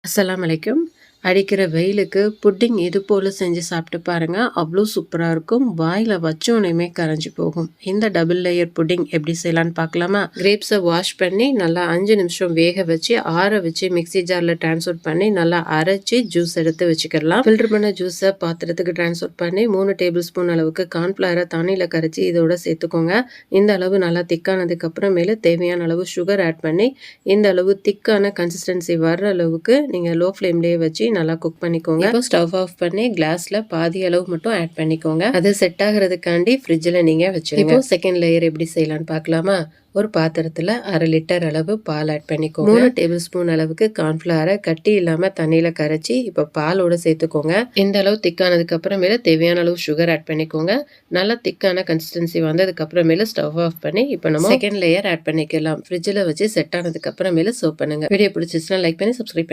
அஸ்ஸலாமு அலைக்கும். அடிக்கிற வெயிலுக்கு புட்டிங் இது போல் செஞ்சு சாப்பிட்டு பாருங்க. அவ்வளோ சூப்பராக இருக்கும். வாயில் வச்சோனையுமே கரைஞ்சி போகும். இந்த டபுள் லேயர் புட்டிங் எப்படி செய்யலான்னு பார்க்கலாமா? கிரேப்ஸை வாஷ் பண்ணி நல்லா 5 நிமிஷம் வேக வச்சு ஆற வச்சு மிக்ஸி ஜாரில் ட்ரான்ஸ்ஃபர் பண்ணி நல்லா அரைச்சி ஜூஸ் எடுத்து வச்சுக்கலாம். ஃபில்டர் பண்ண ஜூஸை பாத்திரத்துக்கு ட்ரான்ஸ்ஃபர் பண்ணி 3 டேபிள் ஸ்பூன் அளவுக்கு கார்ன்ஃப்ளவரை தண்ணியில் கரைச்சி இதோட சேர்த்துக்கோங்க. இந்த அளவு நல்லா திக்கானதுக்கு அப்புறமேல தேவையான அளவு சுகர் ஆட் பண்ணி இந்த அளவு திக்கான கன்சிஸ்டன்சி வர்ற அளவுக்கு நீங்கள் லோ ஃப்ளேம்லேயே வச்சு நல்லா குக் பண்ணிக்கோங்க. இப்போ ஸ்டவ் ஆஃப் பண்ணி கிளாஸ்ல பாதி அளவு மட்டும் ஆட் பண்ணிக்கோங்க. அது செட் ஆகிறதுக்காண்டி ஃப்ரிட்ஜில் நீங்க வச்சுருங்க. இப்போ செகண்ட் லேயர் எப்படி செய்யலான்னு பார்க்கலாமா? ஒரு பாத்திரத்தில் 1/2 லிட்டர் அளவு பால் ஆட் பண்ணிக்கோங்க. 3 டேபிள் ஸ்பூன் அளவுக்கு கார்ன்ஃப்ளவரை கட்டி இல்லாம தண்ணியில கரைச்சி இப்போ பாலோட சேர்த்துக்கோங்க. இந்த அளவு திக்கானதுக்கு அப்புறமேல தேவையான அளவு சுகர் ஆட் பண்ணிக்கோங்க. நல்லா திக்கான கன்சிஸ்டன்சி வந்ததுக்கு அப்புறமேல ஸ்டவ் ஆஃப் பண்ணி இப்போ நம்ம செகண்ட் லேயர் ஆட் பண்ணிக்கலாம். ஃப்ரிட்ஜில் வச்சு செட் ஆனதுக்கு அப்புறமேல சர்வ் பண்ணுங்க. வீடியோ பிடிச்சிச்சுன்னா லைக் பண்ணி சப்ஸ்கிரைப் பண்ணி